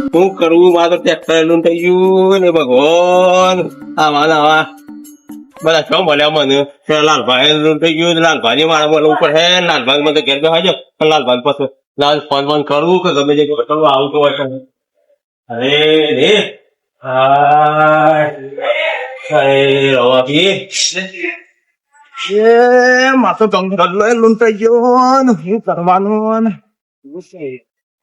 શું કરવું મારે તો ટ્રેક્ટર લૂન થઈ ગયું ને ભગવાન આવા આવા બધા છો મળ્યા મને લાલભાઈ લૂન થઈ ગયું લાલભાઈ મારા મને ઉપર હે લાલભાઈ મને ઘેર બેસા જો લાલભાઈ પછી લાલ ફોન કરવું કે ગમે તે કરવું આવતું હોય અરે રે અરે રવાભી એ માથો ગંગર લૂંટાઈ ગયો ને શું કરવાનું ને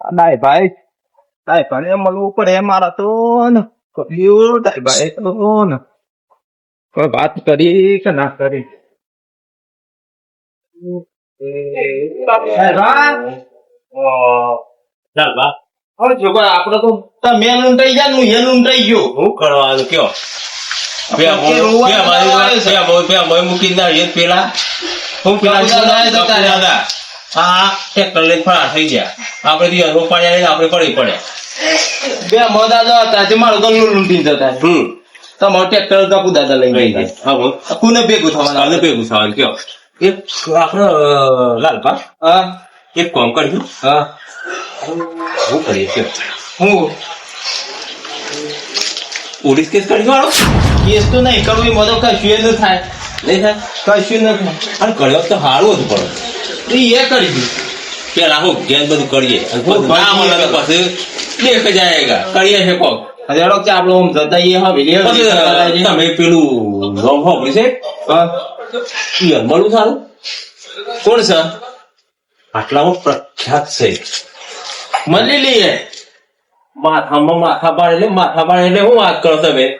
ડાય ભાઈ મળવું પડે મારા તો ને કર્યું ડાય ભાઈ તો ને કોઈ વાત કરી કે ના કરી આપડે તો તમે લૂંટાઈ જાય હું એ લૂંટાઈ ગયો શું કરવાનું કયો મૂકી પેલા હું પેલા હા ટ્રેક્ટર લઈને ફરાર થઈ ગયા આપડે દિવસ રોપાડ્યા આપડે પડી પડે બે મોદા હતા મારો ગલ્લું લૂંટી જતા તમારું ટ્રેક્ટર કાપુ દાદા લઈ ગયા કોને ભેગું થવાનું ભેગું થવાનું કયો એક આપડે લાલપા એક કામ કર્યું શું કરીએ કયો હું પોલીસ કેસ કરી વાળો કેસ તો નહીં કરવું મદદ કશું ન થાય નહીં થાય કશું ન થાય અને કર્યો તો સારું હતું પણ એ કરી દીધું પેલા હું ગેસ બધું કરીએ પછી દેખ જાયગા કરીએ છે કોક હજારો કે આપડે ઓમ જતા એ હવેલી તમે પેલું રોમ હોબળી છે મળું સારું કોણ છે આટલામાં પ્રખ્યાત છે મળી લઈએ માથા બાળ એટલે હું વાત કરો તમે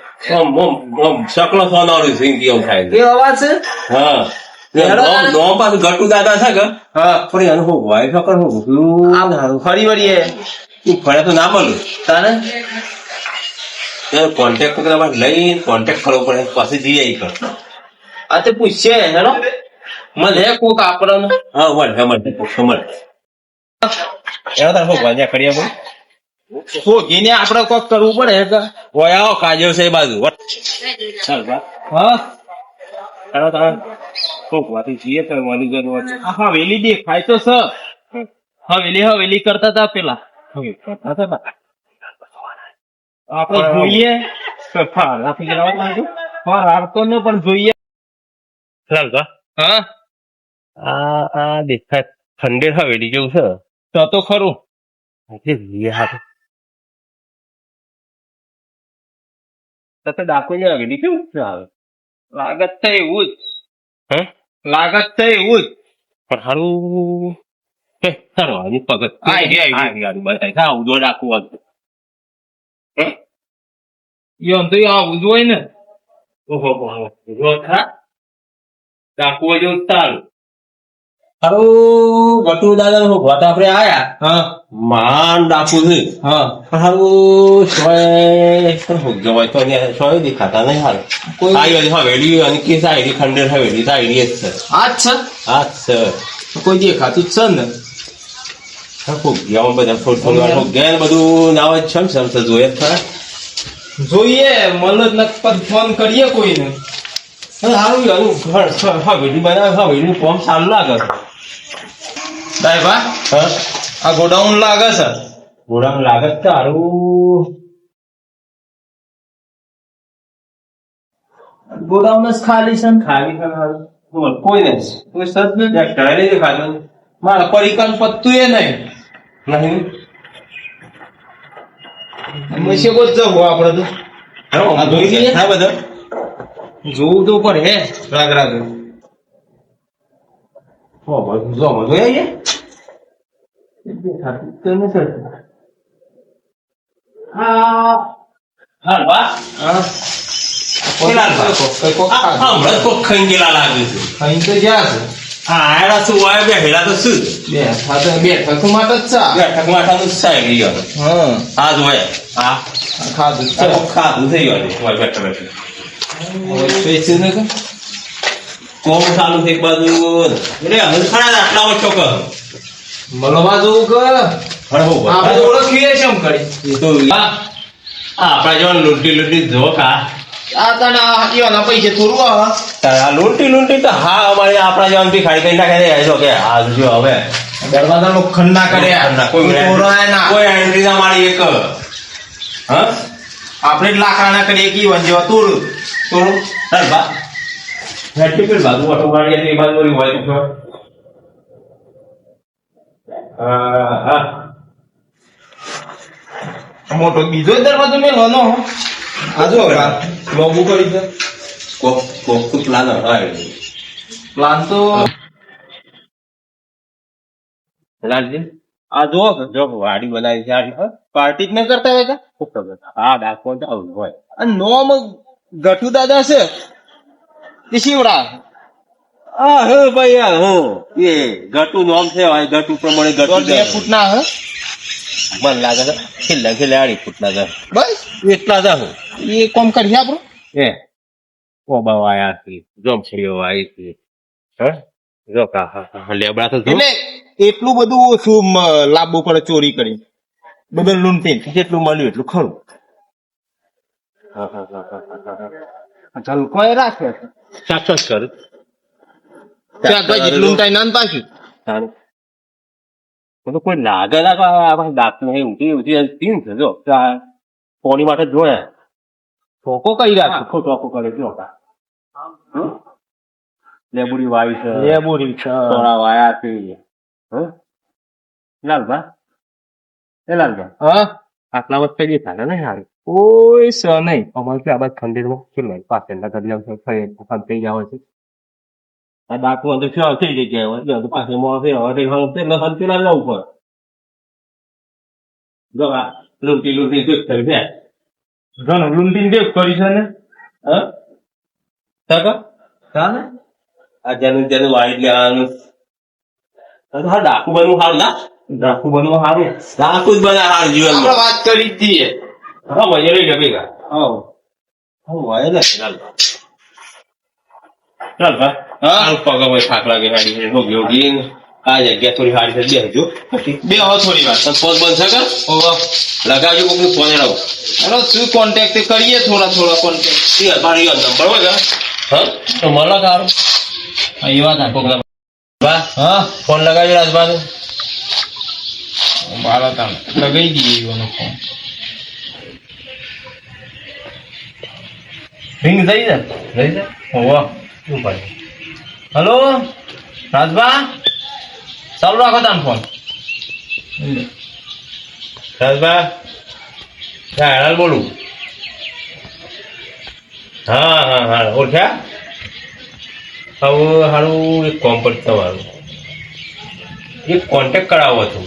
શકલો સોનારું સિંગી એવું થાય એ અવાજ છે હા નોમ પાછું ગટુ દાદા છે કે હા પણ એનું હું વાય શકર હું ફરી વળીએ ફરે તો ના મળ્યું તાને કોન્ટેક્ટ લઈને કોન્ટેક્ટ કરવો પડે પછી જઈએ કર આ તે પૂછશે હેલો મને કોક આપણને હા મળે એનો તાર હું વાંજા કરીએ ભાઈ શોધીને આપડે કોક કરવું પડે કે ઓય આવો કાજલ છે એ બાજુ ચાલ બા હા તારો તાર કોક વાતી છીએ તો વાલી ગયો છે હા હવેલી દેખાય તો સર હવેલી કરતા હતા પેલા આપડે જોઈએ હારતો ન પણ જોઈએ ચાલ બા હા આ દેખાય ખંડેર હવેલી જેવું છે તો ખરું ડાકુ ને હવેલી કેવું આવે લાગત છે એવું જ હે લાગત છે એવું જ પણ સારું સારું પગત ઉદો રાખવું એમ તો આવું જ હોય ને ઓહો રાખવું જેવું સારું હારું ગટુ દાદા નો વાત આપડે આયા હા માન ડાકુ છે હા હારું જવાય તો સોય દેખાતા નહીં હારું કોઈ હવેલી અને કે સાયરી ખંડેર હવેલી સાયરી જ છે આ જ હા છે છે કોઈ દેખાતું જ છે ને ફોગ્યા બધા થોડું ફોગ્યા બધું નાવ જ છે જોઈએ ખરા જોઈએ મનોજ નક્કર ફોન કરીએ કોઈને સારું ઘર હવેલી બનાવે હવેલી ફોર્મ સારું લાગે સાહેબા આ ગોડાઉન લાગે છે ગોડાઉન લાગે છે સારું ગોડાઉન જ ખાલી છે ખાલી કોઈ નથી કોઈ સદ નથી ઘરે નહીં ખાલી મારા પરિકન પત્તું એ નહીં મશે કોચ જવું આપડે તો જોઈ લઈએ હા બધા જોવું તો પડે હે રાગ જોઈએ ખાધું થઈ ગયું કોમ ચાલુ થઈ બાજુ એટલે હવે ખરા આટલા ઓછો કર મળવા જવું કે આપણે ઓળખીએ છે એમ કરી તો આપડા જેવા લૂંટી જો કા આ તને એવાના પૈસે થોડું આવે તારા લૂંટી તો હા અમારે આપડા જેવા બી ખાઈ કઈ નાખે જો કે આ જો હવે દરવાજા નો ખંડા કર્યા કોઈ એન્ટ્રી ના મારી એક હા આપણે જ લાકડાના કરીએ કે ઈવન જેવા તોડું તાર બા હેઠી પેલી બાજુ ઓટો મારી હતી, એ બાજુ ઓલી હોય તો હા મોટો બીજો જ દરવાજો મેલવાનો આ જો લોબુ કરી છે કોક તો પ્લાન હોય પ્લાન તો લાલજી આ જો જો વાડી બનાવી છે આ પાર્ટી જ ન કરતા હોય કા ખૂબ ખબર હા ડાકો તો આવું હોય આ નોમ ગઠુ દાદા છે તે શિવડા હા હે ભાઈ હા હું એ ગટુ નામ છે ભાઈ ગટુ પ્રમાણે તો ગટુ 2 ફૂટના હે મન લાગે છે ખીલે આડી ફૂટના છે બસ એટલા જ હું એ કોમ કરી આપણું એ ઓબા આયા છે જોમછડીઓ આવી છે હે જો કા હા લેબડા તો જો એટલે એટલું બધું ઓછું લાવવું પડે ચોરી કરી બધું લૂંટી જેટલું મળ્યું એટલું ખરું ઝલકો એ રાખે સાચો કર શાકભાજી લૂંટાઈ નાન પાછી સારું તો કોઈ લાગે ના કે આ દાંત નહીં ઊંધી તીન છે જો પોણી માટે જોયા ધોકો કઈ રાખે ટોકો કરે જો લેબુડી વાવી છે લેબોરી છે થોડા વાયા છે લાલભા એ લાલભા હા આટલા વખત કઈ થાય ને સારું કોઈ સ નહીં અમારે ત્યાં બાદ ખંડેરમાં કેટલા પાછળના ગઢિયા છે થઈ જાવ છે આ ડાકુ અંદર ફેર થઈ જગ્યાએ હોય એટલે પાસે મોં ફેર હવે એટલે સંતુલન લેવું પડે જો આ લૂંટી દેખ કરી છે ઘણું લૂંટીને દેખ કરી છે ને હા કાકા ચાલે આ જેનું વાળી લેવાનું હા ડાકુ બનવું સારું ના ડાકુ બનવું સારું ડાકુ જ બના સારું જીવન આપણે વાત કરી જ દઈએ હા ભાઈ લઈ લે ભેગા હા હોય ને ચાલ ભાઈ હા પગ થાક લાગે હાડી રોગી રોગી આ જગ્યા થોડી હારી છે બેસજો બે હવે થોડી વાર ફોન બંધ છે લગાવજો કોઈક ફોન એનો હેલો શું કોન્ટેક્ટ કરીએ થોડા કોન્ટેક્ટ મારી નંબર હોય હા તો મળો તારું એ વાત કોક બા હા ફોન લગાવજો રાજભાઈ બાળા તાણ લગાઈ દઈએ એવાનો ફોન રિંગ થઈ જાય હોવા શું પડે હલો રાજભા ચાલુ રાખો તાન ફોન રાજભાઈ હેરાલ બોલું હા ઓળખ્યા હવે સારું એક કોમ પર તમારું એક કોન્ટેક્ટ કરાવો હતો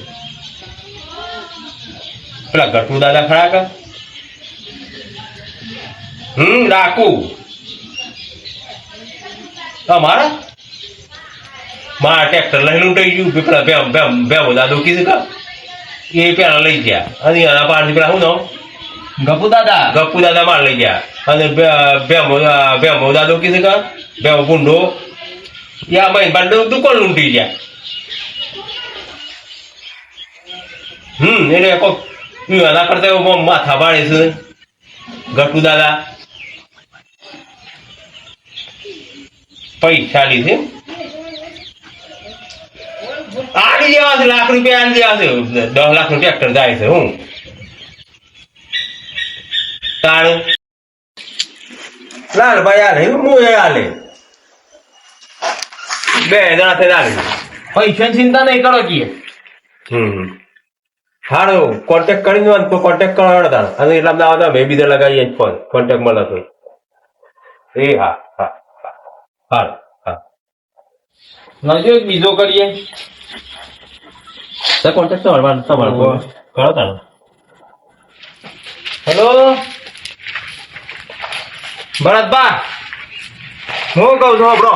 પેલા ગટુ દાદા ખરા કા ડાકુ મારા ટ્રેક્ટર લઈને લૂંટાઈ ગયું પેલા બે દાદો કીધું કા એ પેલા લઈ ગયા અને એના પાર પેલા શું નામ ગપુ દાદા માર લઈ ગયા અને બે દાદો કીધું કા બે ગુંડો યા મહિન પાર દુકાન લૂંટી ગયા એટલે કોક એના કરતા એવું માથા પાડે છે ગટુ દાદા પૈસા લીધે આડી જેવા છે લાખ રૂપિયા આડી જેવા છે 10 લાખ નું ટ્રેક્ટર જાય છે હું તારું લાલ ભાઈ હાલે હું હાલે બે જણા થઈને હાલે પૈસાની ચિંતા નહીં કરો કીએ સારું કોન્ટેક્ટ કરી દો તો કોન્ટેક્ટ કરો તાર અને એટલા બધા આવતા મેં બીજા લગાવીએ ફોન કોન્ટેક્ટ મળે તો એ હા નજો એક બીજો કરીએ કોન્ટેક્ટ તો તમારો કરો તાર હેલો ભરતભા હું કઉ છું આપણો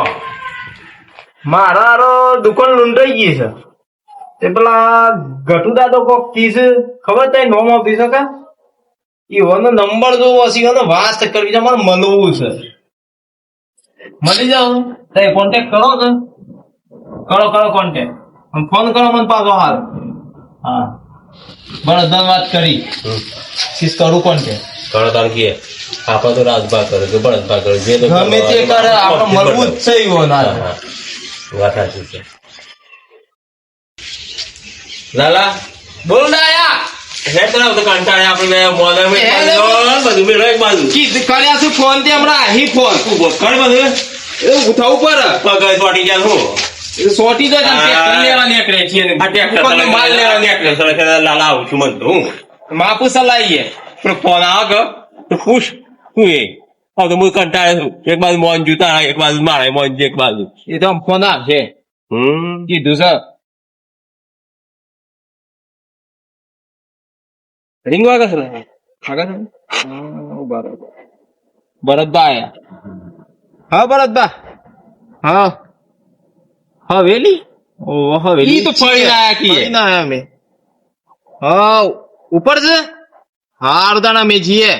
મારા દુકાન લૂંટાઈ ગઈ છે તે પેલા ગટુ દાદો કોક કીસ ખબર તઈ નોમ આપી શકે એવાનો નંબર જોવો હશે એનો વાત કરવી છે મારે મળવું છે મળી જાવ તઈ કોન્ટેક્ટ કરો કે કરો કોન્ટેક્ટ ફોન કરો મને પાછો હાલ હા બરાબર વાત કરી શીશ કરું કોન્ટેક્ટ કરો તાર કે આપા તો રાજભા કરે કે બળદભા કરે જે ગમે તે કરે આપણે મળવું જ છે એવો ના વાત સાચી છે લાલા બોલ ના યા હેડ તરાવ તો કંટાળે આપણે મોદરમાં એક બાજુ બધું મેળો એક બાજુ કીધું કર્યા છે ફોન તે હમણાં અહીં ફોન તું બોલ કર બધું એ ઉઠાવું પર પગ ચોટી જાય હું સોટી તો ટ્રેક્ટર લેવા નીકળે છે આ ટ્રેક્ટર કોને માલ લેવા નીકળે લાલા આવું છું મન હું માપુ સલાઈએ પણ ફોન આવે તો ખુશ શું એ હવે તો હું કંટાળે છું એક બાજુ મોન જૂતા એક બાજુ મારે મોન એક બાજુ એ તો આમ ફોન આવશે કીધું છે રિંગ વાગે છે ને આગળ બરોબર ભરતભાઈ હા ભરતભાઈ હા હવેલી ઓ હવેલી ઈ તો ફરી આયા કીએ. ફરીને આયા અમે હા ઉપર છે હાર દાણા મેં જીએ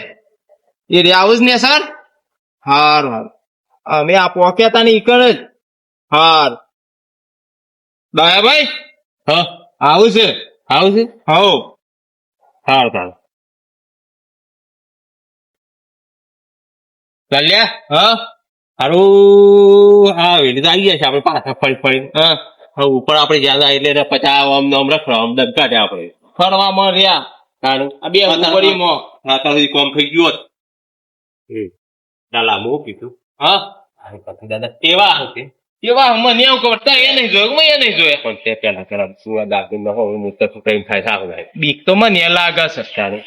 એ રે આવું જ ને સર હાર હાર અમે આ પોકેતા ની ઈકણ જ હાર દયાભાઈ હા આવું છે આવું છે હો સારું સારું ચાલ્યા હા સારું હા વેલી તો આવી ગયા છે આપણે પાછા ફરી ફરી હા હવે ઉપર આપણે જ્યાં જાય એટલે પછી આમ નામ રખડો આમ દગ કાઢે આપણે ફરવામાં રહ્યા કારણ આ બે ઉપરીમાં અત્યાર સુધી કોમ થઈ ગયું હોત દાદા હું કીધું હા દાદા કેવા હશે કેવા મને એવું ખબર તારે એ નહીં જોયું મેં એ નહીં જોયા પણ તે પેલા શું દાદુ ન હોય તો પ્રેમ થાય સારું થાય બીક તો મને લાગે છે ત્યારે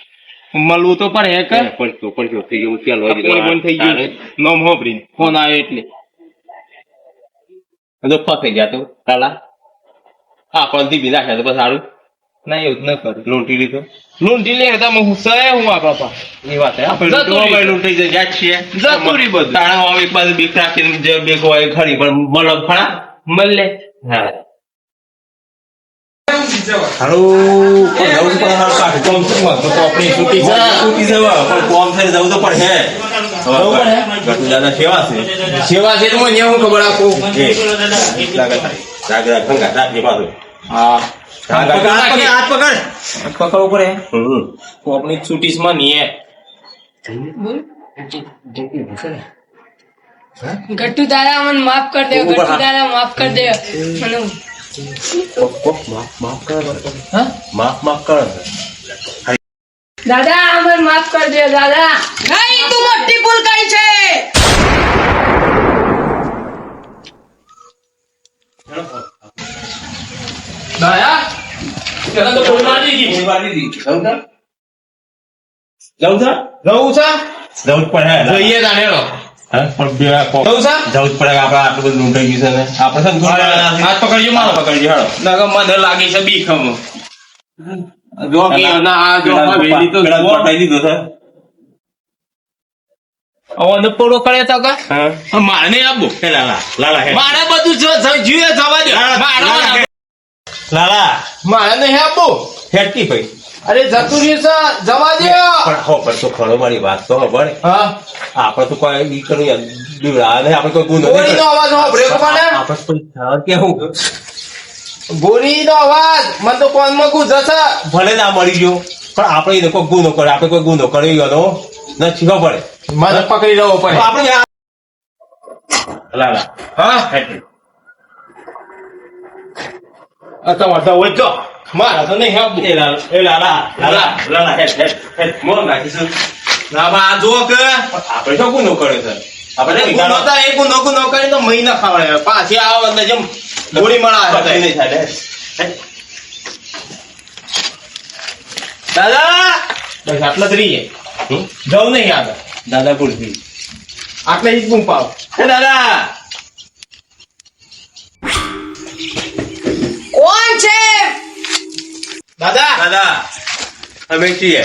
મળવું તો પણ હે કે પણ જો થઈ ગયું ચાલો બંધ થઈ ગયું નોમ હોપરી ફોન આવે એટલે તો ફસાઈ ગયા તો કાલા હા પણ થી બીજા છે તો બસ સારું ના એવું જ ન કરું લૂંટી લીધો લૂંટી લે તમે હું સહે હું આપણા પા એ વાત લૂંટાઈ જાય છીએ જતુરી બધું તાણા એક બાજુ બીક રાખીને જે બેગ હોય ખરી પણ મતલબ ખરા મળે હા હારું પણ જવું પણ હારું કાઢ કોમ શું વાત તો આપણી છૂટી જવા પણ કોમ થઈને જવું તો પણ હે ગટુ દાદા સેવા છે સેવા છે તો મને એવું ખબર આપો રાગ ભંગા રાખી પાછું હા હાથ પકડ પકડવું પડે તો આપણી છૂટીસ માં નહીં ગટ્ટુ દાદા મને માફ કર દે ગટ્ટુ દાદા માફ કર દે મને માફ કર દાદા મને માફ કર દે દાદા નહીં તું મોટી ભૂલ કરી છે દયા પેલા તો ફોન મારી દીધી જવું છે જવું છે જવું જ પડે જોઈએ જાણેલો પણ બે જવું છે જવું જ પડે આપણે આટલું બધું લૂંટાઈ ગયું છે ને આપણે છે ને હાથ પકડજો મારો પકડજો હાલો નગર મને લાગી છે બીક હમ જો કે ના આ જો હવેલી તો પેલા પટાઈ દીધો છે અવનો પોડો કરે તો કે હા મારે નહીં આપવું હે લાલા હે મારે બધું જોઈએ જવા દે મારે લાલા મારે નહીં આપવું હેડકી ભાઈ અરે જતું રહ્યું છે જવા દે પણ હો પણ તો ખરો મારી વાત તો ખબર હા આપણે તો કોઈ ઈ કરું યાર દીવડા ને આપણે કોઈ ગુનો ગોરી નો અવાજ હો બ્રેક માને આપણે કોઈ થર કે હું ગોરી નો અવાજ મને તો કોણ માં ગુજે છે ભલે ના મળી ગયો પણ આપણે એને કોઈ ગુનો કરે આપણે કોઈ ગુનો કરી ગયો ન શીખવા પડે મને પકડી લેવો પડે આપણે લાલા હા હેડકી તમારે તો હોય જો મારા તો નહીં આપવું એ લાલા હેડ મોન રાખીશું ના બા આ જો કે આપણે શું ગુનો કરે છે આપણે ગુનો તો એ ગુનો કરીને તો મહિના ખાવડે પાછી આવો એટલે જેમ ગોળી મળા નહીં થાય દાદા બસ આટલા જ રહીએ જવું નહીં આગળ દાદા બોલતી આટલે જ બૂમ પાવ હે દાદા કોણ છે દાદા દાદા અમે છીએ